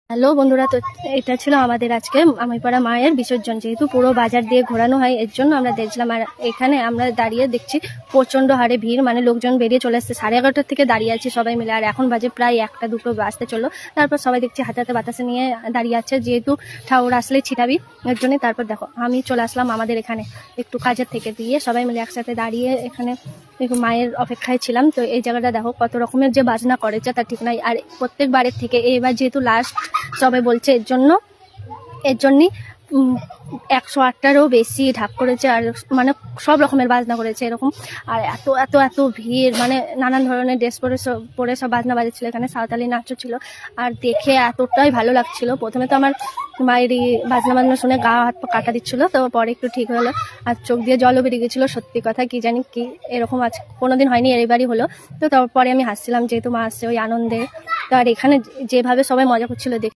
Hello বন্ধুরা, তো এটা ছিল আমাদের আজকে আমিপাড়া মায়ের বিসর্জন। যেহেতু পুরো বাজার দিয়ে ঘোরানো হয়, এর জন্য আমরা দেখছিলাম। আর এখানে আমরা দাঁড়িয়ে দেখছি প্রচন্ড হারে ভিড়, মানে লোকজন বেরিয়ে চলে এসছে। 11:30 থেকে দাঁড়িয়ে আছি সবাই মিলে, আর এখন বাজে প্রায় 1-2 বাজতে চললো। তারপর সবাই দেখছি হাতে হাতে বাতাসে নিয়ে দাঁড়িয়ে আছে, যেহেতু ঠাকুর আসলে ছিটাবি, এর জন্যই। তারপর দেখো আমি চলে আসলাম আমাদের এখানে একটু কাজের থেকে দিয়ে, সবাই মিলে একসাথে দাঁড়িয়ে এখানে মায়ের অপেক্ষায় ছিলাম। তো এই জায়গাটা দেখো কত রকমের যে বাজনা করেছে তার ঠিক নাই। আর প্রত্যেকবারের থেকে এবার যেহেতু লাস্ট সবাই বলছে, এর জন্যই 108টারও বেশি ঢাক করেছে, আর মানে সব রকমের বাজনা করেছে এরকম। আর এত এত এত ভিড়, মানে নানান ধরনের ড্রেস পরে সব বাজনা বাজাচ্ছিল, এখানে সাঁওতালি নাচও ছিল। আর দেখে এতটাই ভালো লাগছিল। প্রথমে তো আমার মায়েরই বাজনা শুনে গা হাত পা কাটা দিচ্ছিল, তো পরে একটু ঠিক হলো। আর চোখ দিয়ে জলও বেরিয়ে গেছিল। সত্যি কথা কি জানি কি এরকম আজ কোনোদিন হয়নি, এবারই হলো। তো তারপরে আমি হাসছিলাম, যেহেতু মা আসছে ওই আনন্দে। তো আর এখানে যেভাবে সবাই মজা করছিল দেখে